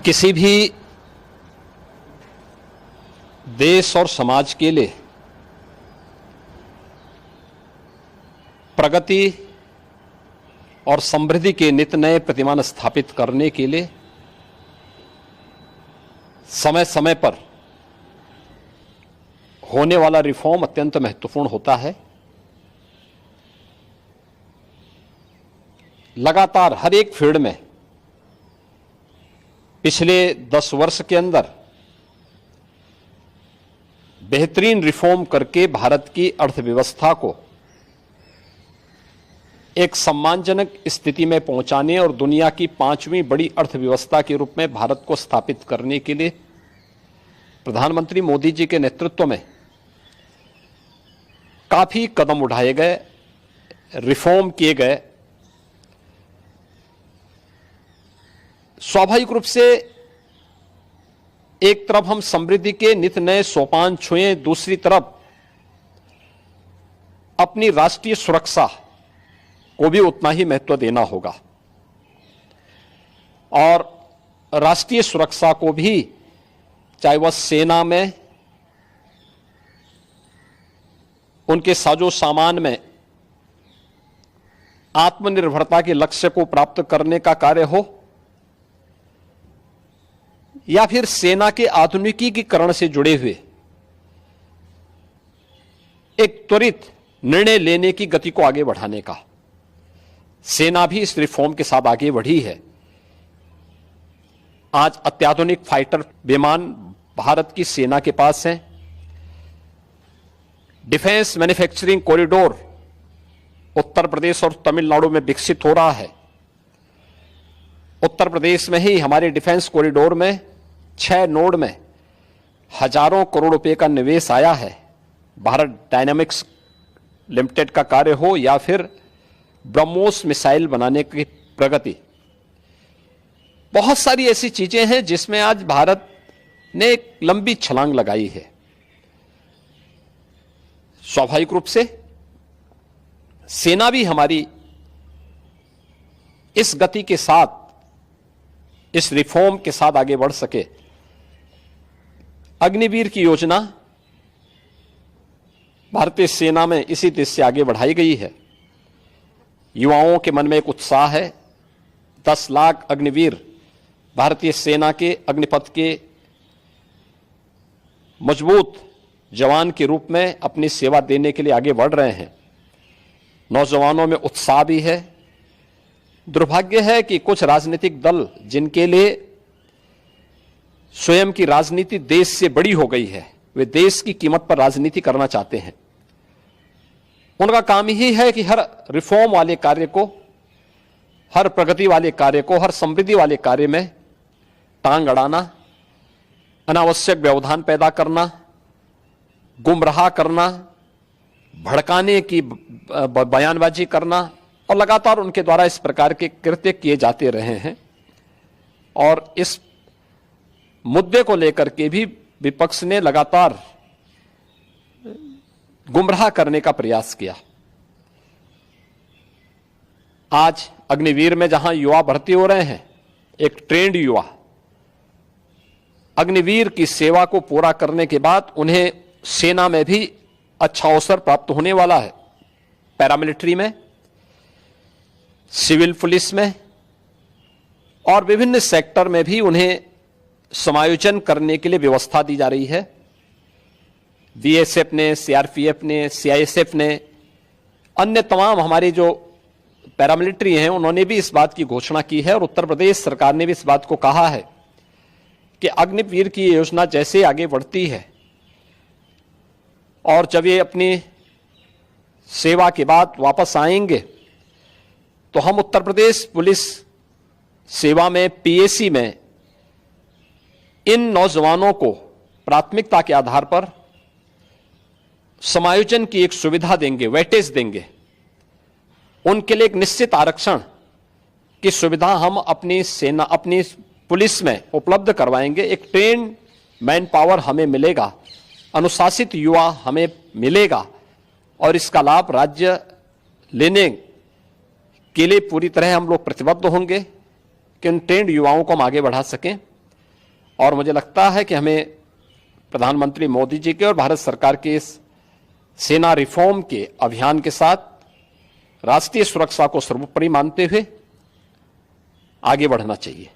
किसी भी देश और समाज के लिए प्रगति और समृद्धि के नित नए प्रतिमान स्थापित करने के लिए समय समय पर होने वाला रिफॉर्म अत्यंत महत्वपूर्ण होता है। लगातार हर एक फील्ड में पिछले 10 वर्ष के अंदर बेहतरीन रिफॉर्म करके भारत की अर्थव्यवस्था को एक सम्मानजनक स्थिति में पहुंचाने और दुनिया की 5वीं बड़ी अर्थव्यवस्था के रूप में भारत को स्थापित करने के लिए प्रधानमंत्री मोदी जी के नेतृत्व में काफी कदम उठाए गए, रिफॉर्म किए गए। स्वाभाविक रूप से एक तरफ हम समृद्धि के नित नए सोपान छुएं, दूसरी तरफ अपनी राष्ट्रीय सुरक्षा को भी उतना ही महत्व देना होगा और राष्ट्रीय सुरक्षा को भी, चाहे वह सेना में, उनके साजो सामान में आत्मनिर्भरता के लक्ष्य को प्राप्त करने का कार्य हो या फिर सेना के आधुनिकीकरण से जुड़े हुए एक त्वरित निर्णय लेने की गति को आगे बढ़ाने का। सेना भी इस रिफॉर्म के साथ आगे बढ़ी है। आज अत्याधुनिक फाइटर विमान भारत की सेना के पास हैं। Defence manufacturing corridor Uttar Pradesh और तमिलनाडु में विकसित हो रहा है। उत्तर प्रदेश में ही हमारे डिफेंस कॉरिडोर में 6 नोड में हजारों करोड़ रुपए का निवेश आया है। भारत डायनामिक्स लिमिटेड का कार्य हो या फिर ब्रह्मोस मिसाइल बनाने की प्रगति, बहुत सारी ऐसी चीजें हैं जिसमें आज भारत ने एक लंबी छलांग लगाई है। स्वाभाविक रूप से सेना भी हमारी इस गति के साथ, इस रिफॉर्म के साथ आगे बढ़ सके। अग्निवीर की योजना भारतीय सेना में इसी देश से आगे बढ़ाई गई है। युवाओं के मन में एक उत्साह है। 10 लाख अग्निवीर भारतीय सेना के अग्निपथ के मजबूत जवान के रूप में अपनी सेवा देने के लिए आगे बढ़ रहे हैं। नौजवानों में उत्साह भी है। दुर्भाग्य है कि कुछ राजनीतिक दल जिनके लिए स्वयं की राजनीति देश से बड़ी हो गई है, वे देश की कीमत पर राजनीति करना चाहते हैं। उनका काम ही है कि हर रिफॉर्म वाले कार्य को, हर प्रगति वाले कार्य को, हर समृद्धि वाले कार्य में टांग अड़ाना, अनावश्यक व्यवधान पैदा करना, गुमराह करना, भड़काने की बयानबाजी करना, और लगातार उनके द्वारा इस प्रकार के कृत्य किए जाते रहे हैं। और इस मुद्दे को लेकर के भी विपक्ष ने लगातार गुमराह करने का प्रयास किया। आज अग्निवीर में जहां युवा भर्ती हो रहे हैं, एक ट्रेंड युवा अग्निवीर की सेवा को पूरा करने के बाद उन्हें सेना में भी अच्छा अवसर प्राप्त होने वाला है। पैरामिलिट्री में, सिविल पुलिस में और विभिन्न सेक्टर में भी उन्हें समायोजन करने के लिए व्यवस्था दी जा रही है। बीएसएफ ने, सीआरपीएफ ने, सीआईएसएफ ने, अन्य तमाम हमारे जो पैरामिलिट्री हैं, उन्होंने भी इस बात की घोषणा की है और उत्तर प्रदेश सरकार ने भी इस बात को कहा है कि अग्निवीर की योजना जैसे आगे बढ़ती है और जब ये अपनी सेवा के बाद वापस आएंगे तो हम उत्तर प्रदेश पुलिस सेवा में, पीएसी में इन नौजवानों को प्राथमिकता के आधार पर समायोजन की एक सुविधा देंगे, वेटेज देंगे। उनके लिए एक निश्चित आरक्षण की सुविधा हम अपनी सेना, अपनी पुलिस में उपलब्ध करवाएंगे। एक ट्रेन मैन पावर हमें मिलेगा, अनुशासित युवा हमें मिलेगा और इसका लाभ राज्य लेने के लिए पूरी तरह हम लोग प्रतिबद्ध होंगे कि उन ट्रेंड युवाओं को हम आगे बढ़ा सकें। और मुझे लगता है कि हमें प्रधानमंत्री मोदी जी के और भारत सरकार के इस सेना रिफॉर्म के अभियान के साथ राष्ट्रीय सुरक्षा को सर्वोपरि मानते हुए आगे बढ़ना चाहिए।